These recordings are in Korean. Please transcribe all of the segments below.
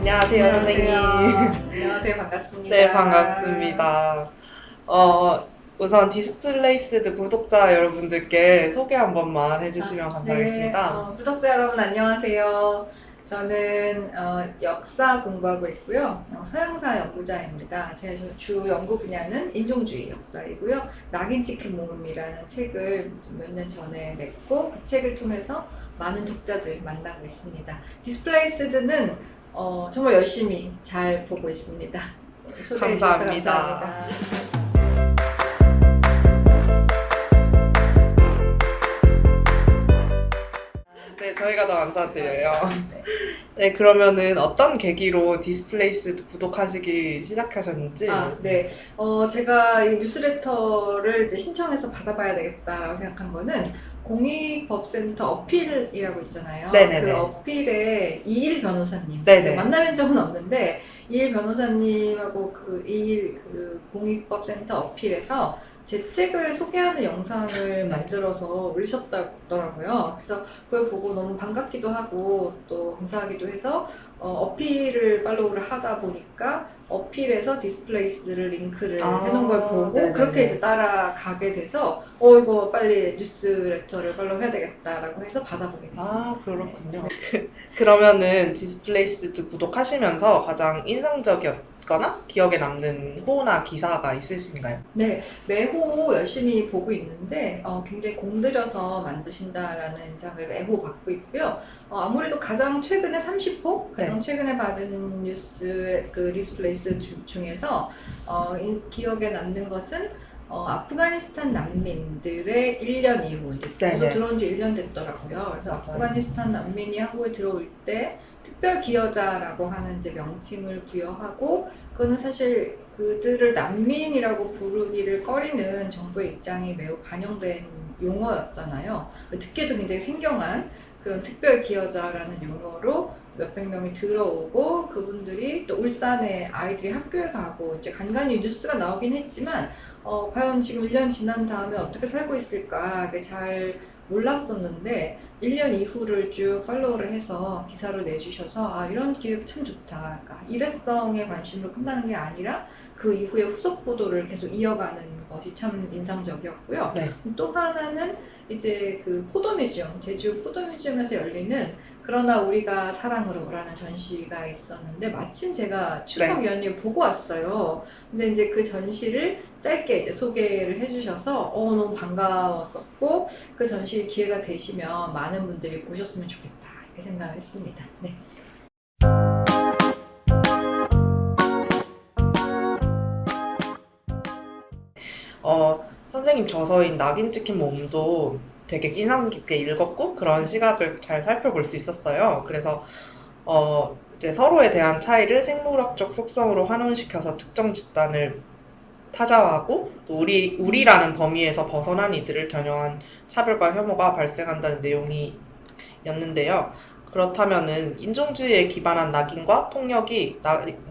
안녕하세요, 선생님. 안녕하세요. 반갑습니다. 네, 반갑습니다. 우선 디스플레이스드 구독자 여러분들께 소개 한 번만 해주시면 네, 감사하겠습니다. 구독자 여러분 안녕하세요. 저는 역사 공부하고 있고요. 서양사 연구자입니다. 제 주 연구 분야는 인종주의 역사이고요. 낙인 찍힌 모험이라는 책을 몇 년 전에 냈고 그 책을 통해서 많은 독자들 만나고 있습니다. 디스플레이스드는 정말 열심히 잘 보고 있습니다. 초대해 주셔서 감사합니다. 감사합니다. 네, 저희가 더 감사드려요. 네. 네, 그러면은 어떤 계기로 디스플레이스드 구독하시기 시작하셨는지. 네. 제가 이 뉴스레터를 이제 신청해서 받아봐야 되겠다라고 생각한 거는 공익법센터 어필이라고 있잖아요. 네네네. 그 어필에 이일 변호사님. 네네. 만나뵌 적은 없는데, 이일 변호사님하고 그 이일 그 공익법센터 어필에서 제 책을 소개하는 영상을 만들어서 올리셨더라고요. 그래서 그걸 보고 너무 반갑기도 하고 또 감사하기도 해서 어필을 팔로우를 하다 보니까 어필에서 디스플레이스드를 링크를 해놓은 걸 보고 네네네. 그렇게 이제 따라가게 돼서 이거 빨리 뉴스레터를 팔로우 해야 되겠다라고 해서 받아보게 됐습니다. 그렇군요. 그러면은 디스플레이스드 구독하시면서 가장 인상적이었거나 기억에 남는 호나 기사가 있으신가요? 네, 매호 열심히 보고 있는데 굉장히 공들여서 만드신다라는 인상을 매호 받고 있고요. 아무래도 가장 최근에 30호, 가장 최근에 받은 뉴스 그 디스플레이스 중에서 기억에 남는 것은 아프가니스탄 난민들의 1년 이후 이제 벌써 들어온 지 1년 됐더라고요. 그래서 맞아요. 아프가니스탄 난민이 한국에 들어올 때 특별 기여자라고 하는 이제 명칭을 부여하고 그거는 사실 그들을 난민이라고 부르기를 꺼리는 정부의 입장이 매우 반영된 용어였잖아요. 듣기에도 굉장히 생경한 그런 특별 기여자라는 용어로 몇백 명이 들어오고 그분들이 또 울산에 아이들이 학교에 가고 이제 간간히 뉴스가 나오긴 했지만 과연 지금 1년 지난 다음에 어떻게 살고 있을까 잘 몰랐었는데 1년 이후를 쭉 팔로우를 해서 기사로 내주셔서 이런 기획 참 좋다. 그러니까 일회성에 관심으로 끝나는 게 아니라 그 이후에 후속 보도를 계속 이어가는 것이 참 인상적이었고요. 또 하나는 이제 그 포도뮤지엄, 제주 포도뮤지엄에서 열리는 그러나 우리가 사랑으로라는 전시가 있었는데 마침 제가 추석 연휴 보고 왔어요. 근데 이제 그 전시를 짧게 이제 소개를 해주셔서 너무 반가웠었고 그 전시 기회가 되시면 많은 분들이 보셨으면 좋겠다 이렇게 생각을 했습니다. 네. 선생님 저서인 낙인 찍힌 몸도 되게 인상 깊게 읽었고 그런 시각을 잘 살펴볼 수 있었어요. 그래서 이제 서로에 대한 차이를 생물학적 속성으로 환원시켜서 특정 집단을 타자화하고 또 우리라는 범위에서 벗어난 이들을 겨냥한 차별과 혐오가 발생한다는 내용이었는데요. 그렇다면은 인종주의에 기반한 낙인과 폭력이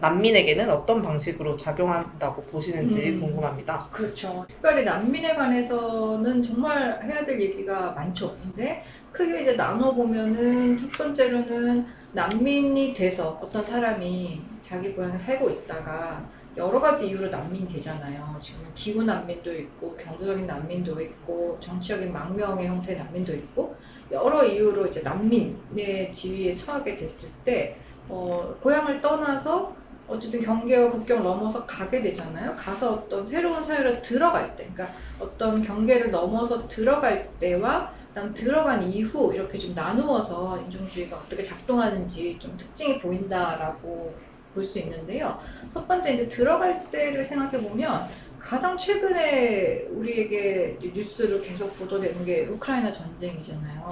난민에게는 어떤 방식으로 작용한다고 보시는지 궁금합니다. 그렇죠. 특별히 난민에 관해서는 정말 해야 될 얘기가 많죠. 근데 크게 이제 나눠보면은 첫 번째로는 난민이 돼서 어떤 사람이 자기 고향에 살고 있다가 여러 가지 이유로 난민이 되잖아요. 지금 기후 난민도 있고 경제적인 난민도 있고 정치적인 망명의 형태의 난민도 있고 여러 이유로 이제 난민의 지위에 처하게 됐을 때 고향을 떠나서 어쨌든 경계와 국경 넘어서 가게 되잖아요. 가서 어떤 새로운 사회로 들어갈 때, 그러니까 어떤 경계를 넘어서 들어갈 때와 그다음 들어간 이후 이렇게 좀 나누어서 인종주의가 어떻게 작동하는지 좀 특징이 보인다라고 볼 수 있는데요. 첫 번째 이제 들어갈 때를 생각해 보면 가장 최근에 우리에게 뉴스로 계속 보도되는 게 우크라이나 전쟁이잖아요.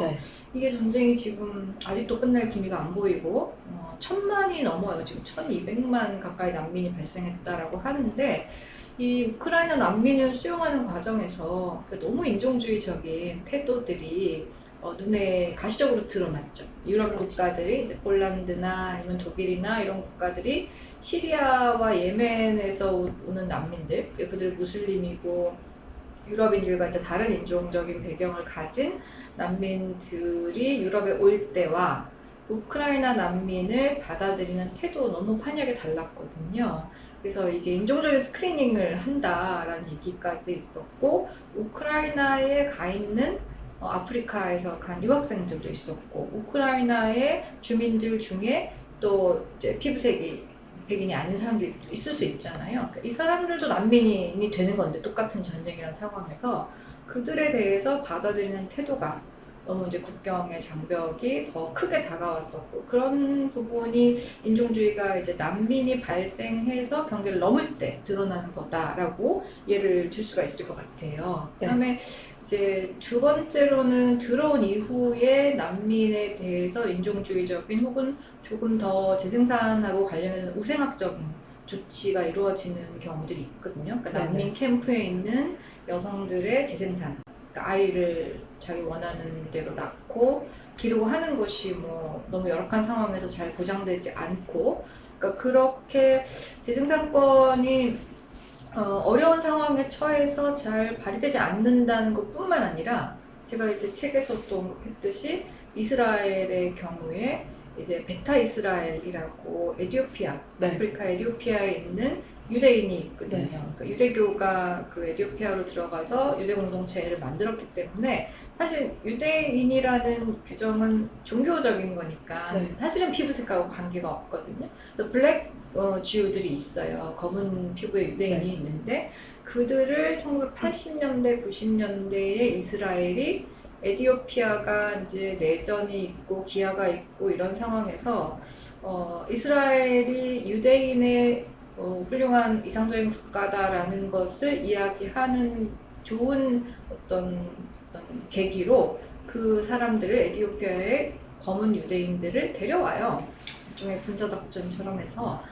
이게 전쟁이 지금 아직도 끝날 기미가 안 보이고 1000만이 넘어요. 지금 1200만 가까이 난민이 발생했다라고 하는데 이 우크라이나 난민을 수용하는 과정에서 너무 인종주의적인 태도들이 눈에 가시적으로 드러났죠. 유럽 국가들이 폴란드나 아니면 독일이나 이런 국가들이 시리아와 예멘에서 오는 난민들, 그들 무슬림이고 유럽인들과 다른 인종적인 배경을 가진 난민들이 유럽에 올 때와 우크라이나 난민을 받아들이는 태도 너무 판이하게 달랐거든요. 그래서 이게 인종적인 스크리닝을 한다라는 얘기까지 있었고, 우크라이나에 가 있는 아프리카에서 간 유학생들도 있었고, 우크라이나의 주민들 중에 또 이제 피부색이 백인이 아닌 사람들이 있을 수 있잖아요. 그러니까 이 사람들도 난민이 되는 건데, 똑같은 전쟁이라는 상황에서 그들에 대해서 받아들이는 태도가 너무 이제 국경의 장벽이 더 크게 다가왔었고, 그런 부분이 인종주의가 이제 난민이 발생해서 경계를 넘을 때 드러나는 거다라고 예를 들 수가 있을 것 같아요. 네. 그다음에 이제 두 번째로는 들어온 이후에 난민에 대해서 인종주의적인 혹은 조금 더 재생산하고 관련해서 우생학적인 조치가 이루어지는 경우들이 있거든요. 그러니까 네네. 난민 캠프에 있는 여성들의 재생산, 그러니까 아이를 자기 원하는 대로 낳고 기르고 하는 것이 뭐 너무 열악한 상황에서 잘 보장되지 않고, 그러니까 그렇게 재생산권이 어려운 상황에 처해서 잘 발휘되지 않는다는 것뿐만 아니라, 제가 이제 책에서도 언급했듯이 이스라엘의 경우에 이제 베타 이스라엘이라고 에티오피아, 네. 아프리카 에티오피아에 있는 유대인이 있거든요. 네. 그러니까 유대교가 그 에티오피아로 들어가서 유대 공동체를 만들었기 때문에, 사실 유대인이라는 규정은 종교적인 거니까 네. 사실은 피부색하고 관계가 없거든요. 그래서 블랙 주들이 있어요. 검은 피부의 유대인이 네. 있는데, 그들을 1980년대, 90년대에 이스라엘이, 에티오피아가 이제 내전이 있고 기아가 있고 이런 상황에서 이스라엘이 유대인의 훌륭한 이상적인 국가다라는 것을 이야기하는 좋은 어떤 계기로 그 사람들을, 에티오피아의 검은 유대인들을 데려와요. 일종의 군사작전처럼 해서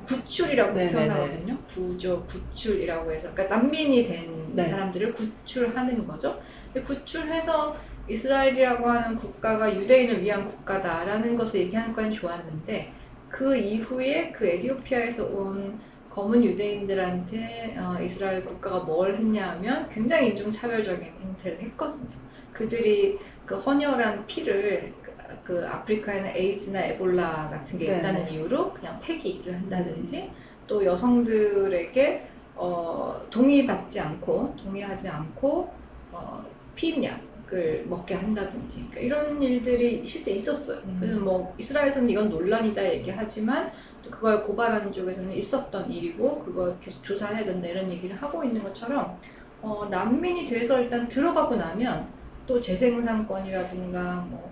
구출이라고 네네네. 표현하거든요. 구조, 구출이라고 해서, 그러니까 난민이 된 네. 사람들을 구출하는 거죠. 구출해서 이스라엘이라고 하는 국가가 유대인을 위한 국가다라는 것을 얘기하는 건 좋았는데, 그 이후에 그 에티오피아에서 온 검은 유대인들한테 이스라엘 국가가 뭘 했냐 하면 굉장히 인종차별적인 행태를 했거든요. 그들이 그 헌혈한 피를 그 아프리카에는 에이즈나 에볼라 같은 게 네. 있다는 이유로 그냥 폐기를 한다든지, 또 여성들에게 동의하지 않고 피임약을 먹게 한다든지, 그러니까 이런 일들이 실제 있었어요. 그래서 뭐 이스라엘에서는 이건 논란이다 얘기하지만, 또 그걸 고발하는 쪽에서는 있었던 일이고 그걸 계속 조사해야 된다 이런 얘기를 하고 있는 것처럼, 난민이 돼서 일단 들어가고 나면 또 재생산권이라든가 뭐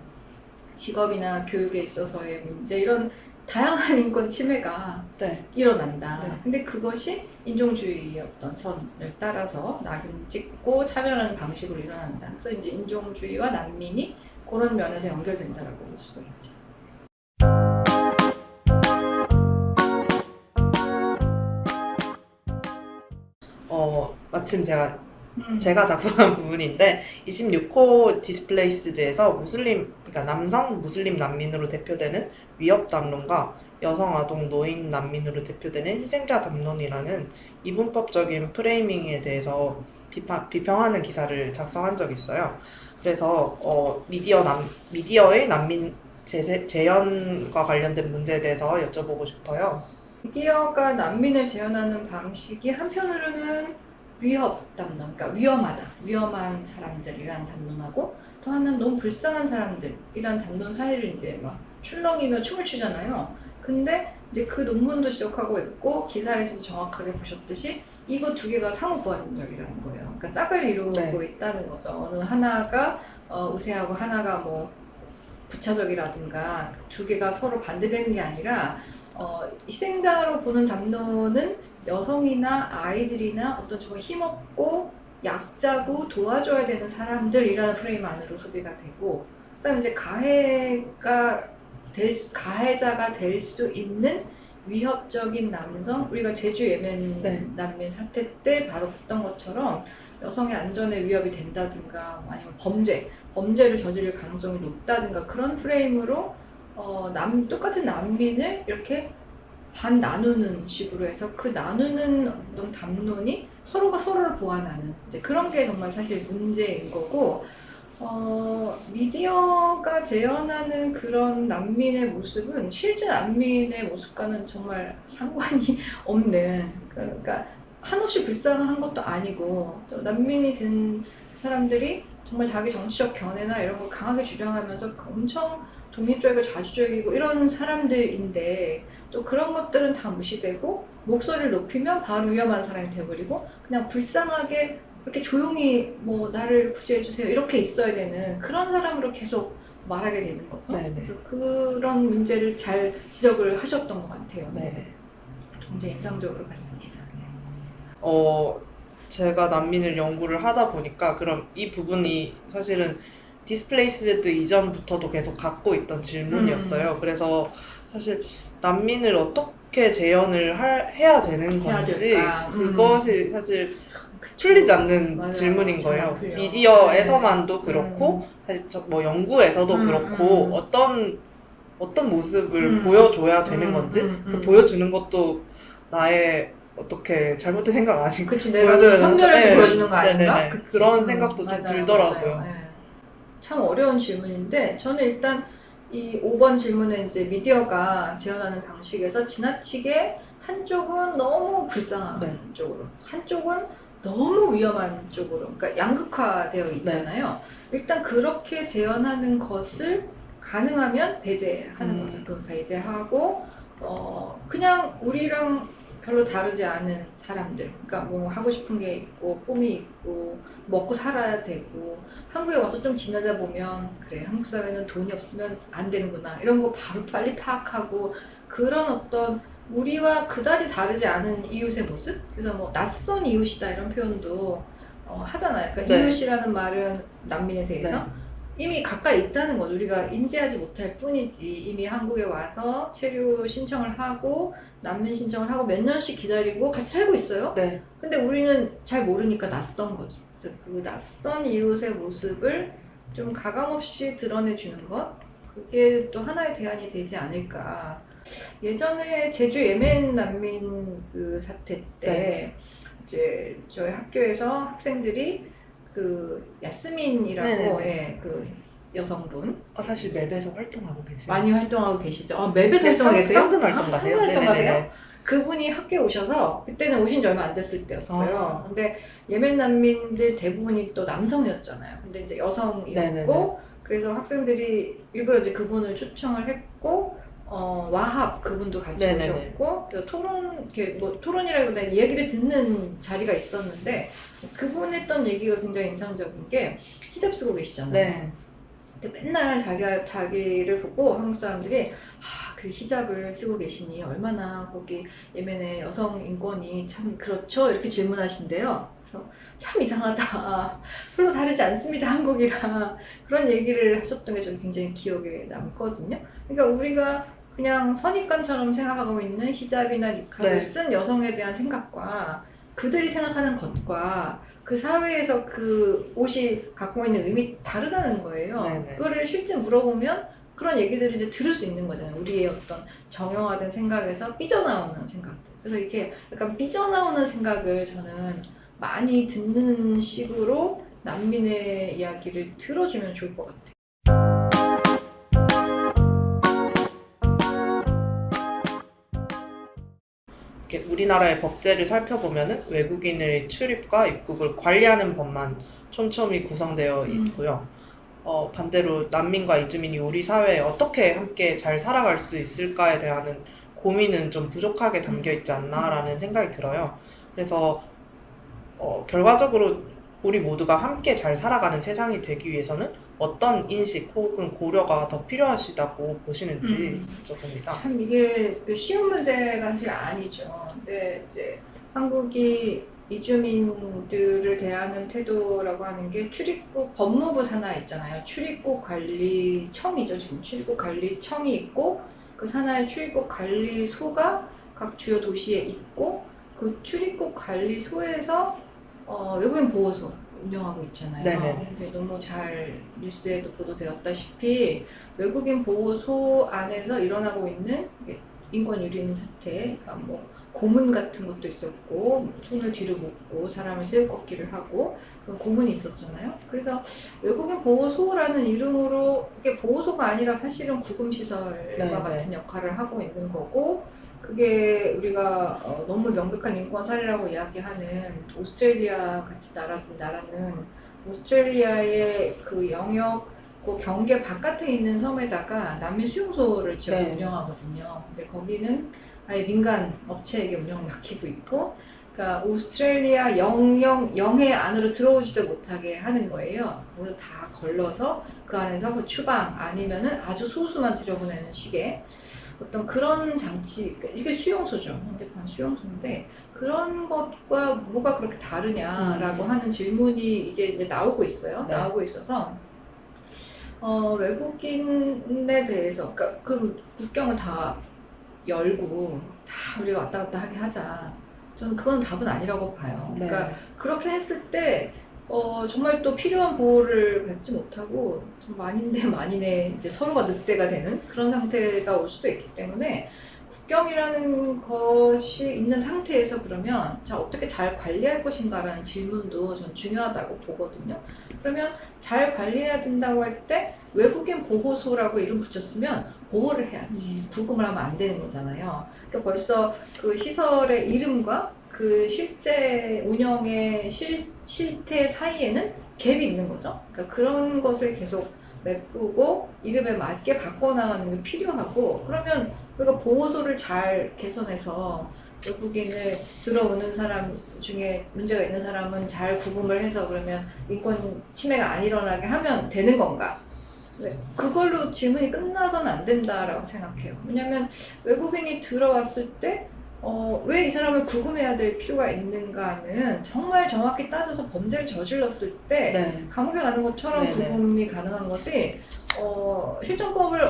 직업이나 교육에 있어서의 문제, 이런 다양한 인권 침해가 네. 일어난다. 네. 근데 그것이 인종주의의 어떤 선을 따라서 낙인 찍고 차별하는 방식으로 일어난다. 그래서 이제 인종주의와 난민이 그런 면에서 연결된다라고 볼 수가 있죠. 마침 제가 작성한 부분인데, 26호 디스플레이스즈에서 그러니까 남성 무슬림 난민으로 대표되는 위협 담론과 여성 아동 노인 난민으로 대표되는 희생자 담론이라는 이분법적인 프레이밍에 대해서 비평하는 기사를 작성한 적이 있어요. 그래서 미디어의 난민 재현과 관련된 문제에 대해서 여쭤보고 싶어요. 미디어가 난민을 재현하는 방식이 한편으로는 위협 담론, 그러니까 위험한 사람들이란 담론하고, 또 하나는 너무 불쌍한 사람들이란 담론 사이를 이제 막 출렁이며 춤을 추잖아요. 근데 이제 그 논문도 지적하고 있고 기사에서도 정확하게 보셨듯이 이거 두 개가 상호 보완적이라는 거예요. 그러니까 짝을 이루고 네. 있다는 거죠. 어느 하나가 우세하고 하나가 뭐 부차적이라든가, 두 개가 서로 반대되는 게 아니라, 희생자로 보는 담론은 여성이나 아이들이나 어떤 정말 힘없고 약자고 도와줘야 되는 사람들이라는 프레임 안으로 소비가 되고, 그다음에 이제 가해자가 될 수 있는 위협적인 남성, 우리가 제주 예멘 네. 난민 사태 때 바로 봤던 것처럼 여성의 안전에 위협이 된다든가, 아니면 범죄를 저지를 가능성이 높다든가, 그런 프레임으로 똑같은 난민을 이렇게 반 나누는 식으로 해서, 그 나누는 어떤 담론이 서로가 서로를 보완하는 이제 그런 게 정말 사실 문제인 거고, 미디어가 재현하는 그런 난민의 모습은 실제 난민의 모습과는 정말 상관이 없는, 그러니까 한없이 불쌍한 것도 아니고, 또 난민이 된 사람들이 정말 자기 정치적 견해나 이런 걸 강하게 주장하면서 엄청 독립적이고 자주적이고 이런 사람들인데, 또 그런 것들은 다 무시되고 목소리를 높이면 바로 위험한 사람이 돼버리고, 그냥 불쌍하게 이렇게 조용히 뭐 나를 구제해주세요 이렇게 있어야 되는 그런 사람으로 계속 말하게 되는 거죠. 네네. 그래서 그런 문제를 잘 지적을 하셨던 것 같아요. 네네. 굉장히 인상적으로 봤습니다. 제가 난민을 연구를 하다 보니까 그럼 이 부분이 사실은 디스플레이스드 이전부터도 계속 갖고 있던 질문이었어요. 그래서 사실 난민을 어떻게 재현을 해야 되는 해야 건지 될까? 그것이 사실 그쵸. 풀리지 않는 맞아요. 질문인 잘 거예요. 안 풀려. 미디어에서만도 그렇고 사실 뭐 연구에서도 음, 그렇고 어떤 모습을 보여줘야 되는 건지 그 보여주는 것도 나의 어떻게 잘못된 생각 아니고 그치, 내가 보여줘야 선별해서 되는데, 보여주는 거 아닌가? 네네네. 그치. 그런 생각도 좀 맞아요, 들더라고요. 맞아요. 예. 참 어려운 질문인데, 저는 일단 이 5번 질문에 이제 미디어가 재현하는 방식에서 지나치게 한쪽은 너무 불쌍한 네. 쪽으로, 한쪽은 너무 위험한 쪽으로, 그러니까 양극화되어 있잖아요. 일단 그렇게 재현하는 것을 가능하면 배제하는 거죠. 그 배제하고, 그냥 우리랑 별로 다르지 않은 사람들, 그러니까 뭐 하고 싶은 게 있고 꿈이 있고 먹고 살아야 되고, 한국에 와서 좀 지내다 보면 그래, 한국 사회는 돈이 없으면 안 되는구나 이런 거 바로 빨리 파악하고, 그런 어떤 우리와 그다지 다르지 않은 이웃의 모습. 그래서 뭐 낯선 이웃이다 이런 표현도 하잖아요. 그러니까 네. 이웃이라는 말은 난민에 대해서 네. 이미 가까이 있다는 건 우리가 인지하지 못할 뿐이지, 이미 한국에 와서 체류 신청을 하고 난민 신청을 하고 몇 년씩 기다리고 같이 살고 있어요. 네. 근데 우리는 잘 모르니까 낯선 거죠. 그래서 그 낯선 이웃의 모습을 좀 가감없이 드러내주는 것, 그게 또 하나의 대안이 되지 않을까. 예전에 제주 예멘 난민 그 사태 때 네. 이제 저희 학교에서 학생들이 그 야스민이라고, 네네네. 예, 그 여성분 사실 맵에서 활동하고 계세요. 많이 활동하고 계시죠. 맵에서 네, 활동하고 계세요? 상근 활동가세요? 상근 활동가세요? 네네네. 그분이 학교에 오셔서, 그때는 오신 지 얼마 안 됐을 때였어요. 아. 근데 예멘 난민들 대부분이 또 남성이었잖아요. 근데 이제 여성이었고, 네네네. 그래서 학생들이 일부러 이제 그분을 초청을 했고, 와합 그분도 같이 네네네. 오셨고, 그래서 이렇게 뭐 토론이라기보다는 이야기를 듣는 자리가 있었는데, 그분 했던 얘기가 굉장히 인상적인 게, 히잡 쓰고 계시잖아요. 네. 근데 맨날 자기를 보고 한국 사람들이 그 히잡을 쓰고 계시니 얼마나 거기 예멘의 여성 인권이 참 그렇죠? 이렇게 질문하신대요. 그래서 참 이상하다. 별로 다르지 않습니다, 한국이랑. 그런 얘기를 하셨던 게 좀 굉장히 기억에 남거든요. 그러니까 우리가 그냥 선입관처럼 생각하고 있는 히잡이나 니카를 네. 쓴 여성에 대한 생각과 그들이 생각하는 것과 그 사회에서 그 옷이 갖고 있는 의미 다르다는 거예요. 네네. 그거를 실제 물어보면 그런 얘기들을 이제 들을 수 있는 거잖아요. 우리의 어떤 정형화된 생각에서 삐져나오는 생각들. 그래서 이렇게 약간 삐져나오는 생각을 저는 많이 듣는 식으로 난민의 이야기를 들어주면 좋을 것 같아요. 이렇게 우리나라의 법제를 살펴보면은 외국인의 출입과 입국을 관리하는 법만 촘촘히 구성되어 있고요. 반대로 난민과 이주민이 우리 사회에 어떻게 함께 잘 살아갈 수 있을까에 대한 고민은 좀 부족하게 담겨 있지 않나라는 생각이 들어요. 그래서 결과적으로 우리 모두가 함께 잘 살아가는 세상이 되기 위해서는 어떤 인식 혹은 고려가 더 필요하시다고 보시는지 여쭤봅니다. 참 이게 쉬운 문제가 사실 아니죠. 근데 이제 한국이 이주민들을 대하는 태도라고 하는 게 출입국 법무부 산하에 있잖아요. 출입국 관리청이죠. 지금 출입국 관리청이 있고, 그 산하에 출입국 관리소가 각 주요 도시에 있고, 그 출입국 관리소에서 외국인 보호소 운영하고 있잖아요. 네네네. 근데 너무 잘 뉴스에도 보도되었다시피 외국인 보호소 안에서 일어나고 있는 인권 유린 사태, 그러니까 뭐 고문 같은 것도 있었고, 손을 뒤로 묶고 사람을 새우꺾기를 하고 그런 고문이 있었잖아요. 그래서 외국인 보호소라는 이름으로 이게 보호소가 아니라 사실은 구금시설과 네, 같은 네. 역할을 하고 있는 거고, 그게 우리가 너무 명백한 인권 사례라고 이야기하는 오스트레일리아 같이 나라는 오스트레일리아의 그 영역, 그 경계 바깥에 있는 섬에다가 난민 수용소를 지어서 네. 운영하거든요. 근데 거기는 아예 민간 업체에게 운영을 맡기고 있고, 그러니까 오스트레일리아 영해 안으로 들어오지도 못하게 하는 거예요. 그래서 다 걸러서 그 안에서 뭐 추방 아니면은 아주 소수만 들여보내는 식의 어떤 그런 장치, 그러니까 이게 수용소죠. 현대판 수용소인데 그런 것과 뭐가 그렇게 다르냐라고 하는 질문이 이제 나오고 있어요. 네. 나오고 있어서 외국인에 대해서, 그러니까 그럼 국경을 다 열고 다 우리가 왔다 갔다 하게 하자. 저는 그건 답은 아니라고 봐요. 네. 그러니까 그렇게 했을 때 정말 또 필요한 보호를 받지 못하고 좀 만인대 만인의 이제 서로가 늑대가 되는 그런 상태가 올 수도 있기 때문에, 국경이라는 것이 있는 상태에서 그러면 자 어떻게 잘 관리할 것인가라는 질문도 전 중요하다고 보거든요. 그러면 잘 관리해야 된다고 할 때 외국인 보호소라고 이름 붙였으면 보호를 해야지. 구금을 하면 안 되는 거잖아요. 그러니까 벌써 그 시설의 이름과 그 실제 운영의 실태 사이에는 갭이 있는 거죠. 그러니까 그런 것을 계속 메꾸고 이름에 맞게 바꿔나가는 게 필요하고, 그러면 우리가 보호소를 잘 개선해서 외국인을 들어오는 사람 중에 문제가 있는 사람은 잘 구금을 해서 그러면 인권 침해가 안 일어나게 하면 되는 건가? 네, 그걸로 질문이 끝나서는 안 된다라고 생각해요. 왜냐면 외국인이 들어왔을 때, 왜 이 사람을 구금해야 될 필요가 있는가는 정말 정확히 따져서 범죄를 저질렀을 때 네. 감옥에 가는 것처럼 네, 네. 구금이 가능한 것이, 실정법을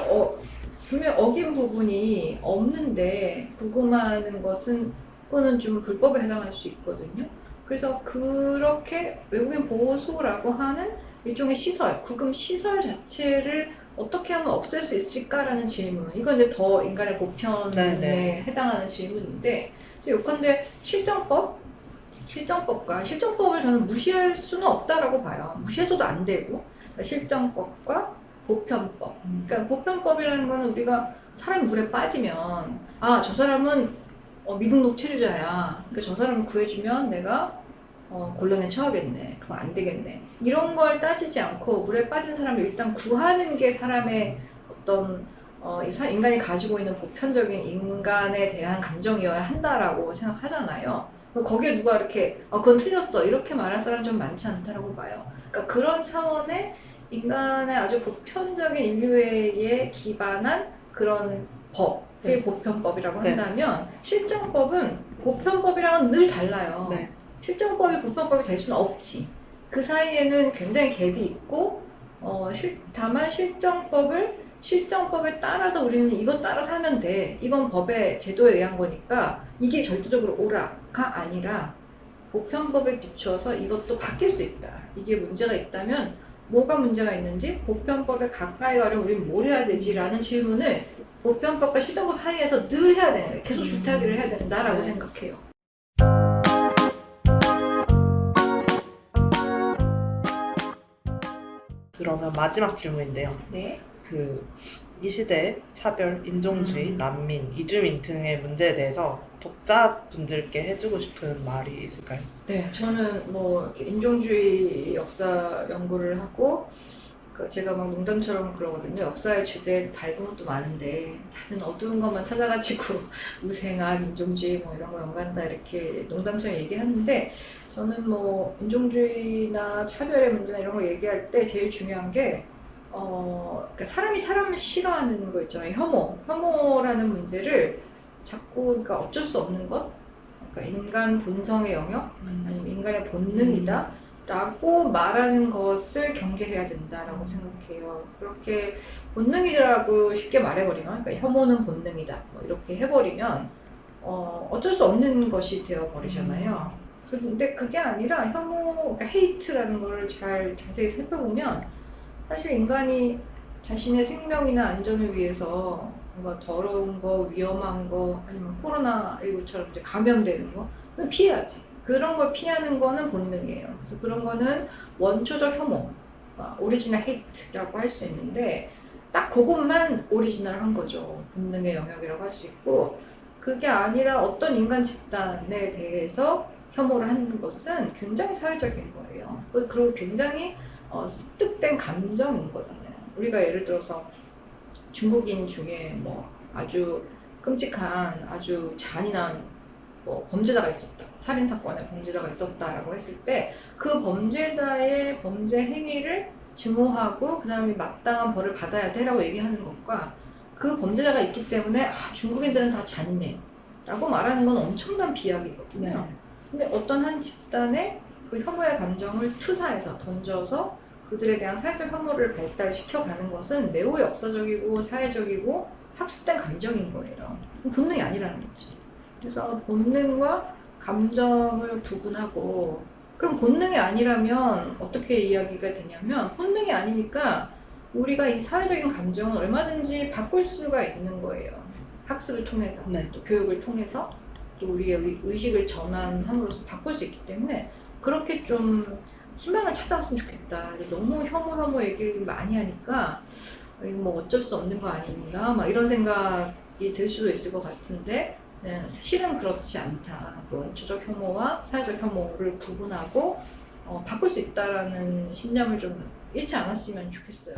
분명 어긴 부분이 없는데 구금하는 것은 그거는 좀 불법에 해당할 수 있거든요. 그래서 그렇게 외국인 보호소라고 하는 일종의 시설, 구금 시설 자체를 어떻게 하면 없앨 수 있을까라는 질문. 이건 이제 더 인간의 보편에 네네. 해당하는 질문인데, 요컨대 실정법을 저는 무시할 수는 없다라고 봐요. 무시해서도 안 되고, 그러니까 실정법과 보편법. 그러니까 보편법이라는 거는 우리가 사람이 물에 빠지면, 아, 저 사람은 미등록 체류자야. 그러니까 저 사람을 구해주면 내가 곤란에 처하겠네. 그럼 안 되겠네. 이런 걸 따지지 않고 물에 빠진 사람을 일단 구하는 게 사람의 어떤 인간이 가지고 있는 보편적인 인간에 대한 감정이어야 한다라고 생각하잖아요. 거기에 누가 이렇게 그건 틀렸어 이렇게 말할 사람 좀 많지 않다라고 봐요. 그러니까 그런 차원의 인간의 아주 보편적인 인류애에 기반한 그런 법, 그게 네. 보편법이라고 네. 한다면, 실정법은 보편법이랑은 늘 달라요. 네. 실정법이 보편법이 될 수는 없지. 그 사이에는 굉장히 갭이 있고, 다만 실정법에 따라서 우리는 이것 따라서 하면 돼. 이건 법의 제도에 의한 거니까 이게 절대적으로 옳아가 아니라 보편법에 비추어서 이것도 바뀔 수 있다. 이게 문제가 있다면 뭐가 문제가 있는지, 보편법에 가까이 가려면 우리는 뭘 해야 되지라는 질문을 보편법과 실정법 사이에서 늘 해야 되는 거예요. 계속 줄타기를 해야 된다라고 네. 생각해요. 그러면 마지막 질문인데요. 네. 이 시대의 차별, 인종주의, 음. 난민, 이주민 등의 문제에 대해서 독자분들께 해주고 싶은 말이 있을까요? 네, 저는 뭐 인종주의 역사 연구를 하고, 제가 막 농담처럼 그러거든요. 역사의 주제 밝은 것도 많은데 다른 어두운 것만 찾아가지고 우생학, 인종주의 뭐 이런 거 연구한다 이렇게 농담처럼 얘기하는데, 저는 뭐 인종주의나 차별의 문제나 이런 거 얘기할 때 제일 중요한 게 그러니까 사람이 사람을 싫어하는 거 있잖아요. 혐오라는 문제를 자꾸, 그러니까 어쩔 수 없는 것, 그러니까 인간 본성의 영역, 아니면 인간의 본능이다 라고 말하는 것을 경계해야 된다라고 생각해요. 그렇게 본능이라고 쉽게 말해버리면, 그러니까 혐오는 본능이다 뭐 이렇게 해버리면 어쩔 수 없는 것이 되어버리잖아요. 근데 그게 아니라 그러니까 헤이트라는 걸 잘 자세히 살펴보면 사실 인간이 자신의 생명이나 안전을 위해서 뭔가 더러운 거, 위험한 거, 아니면 코로나19처럼 이제 감염되는 거, 그건 피해야지. 그런 걸 피하는 거는 본능이에요. 그래서 그런 거는 원초적 혐오, 오리지널 헤이트라고 할 수 있는데, 딱 그것만 오리지널한 거죠. 본능의 영역이라고 할 수 있고, 그게 아니라 어떤 인간 집단에 대해서 혐오를 하는 것은 굉장히 사회적인 거예요. 그리고 굉장히 습득된 감정인 거잖아요. 우리가 예를 들어서 중국인 중에 뭐 아주 끔찍한, 아주 잔인한 뭐 범죄자가 있었다, 살인 사건의 범죄자가 있었다라고 했을 때 그 범죄자의 범죄 행위를 증오하고 그 사람이 마땅한 벌을 받아야 돼라고 얘기하는 것과 그 범죄자가 있기 때문에 중국인들은 다 잔인해 라고 말하는 건 엄청난 비약이거든요. 네. 근데 어떤 한 집단의 그 혐오의 감정을 투사해서 던져서 그들에 대한 사회적 혐오를 발달시켜가는 것은 매우 역사적이고 사회적이고 학습된 감정인 거예요. 본능이 아니라는 거지. 그래서 본능과 감정을 구분하고, 그럼 본능이 아니라면 어떻게 이야기가 되냐면, 본능이 아니니까 우리가 이 사회적인 감정은 얼마든지 바꿀 수가 있는 거예요. 학습을 통해서, 네. 또 교육을 통해서, 또 우리의 의식을 전환함으로써 바꿀 수 있기 때문에 그렇게 좀 희망을 찾아왔으면 좋겠다. 너무 혐오 얘기를 많이 하니까 이거 뭐 어쩔 수 없는 거 아닌가 막 이런 생각이 들 수도 있을 것 같은데, 네, 실은 그렇지 않다. 원초적 혐오와 사회적 혐오를 구분하고 바꿀 수 있다라는 신념을 좀 잃지 않았으면 좋겠어요.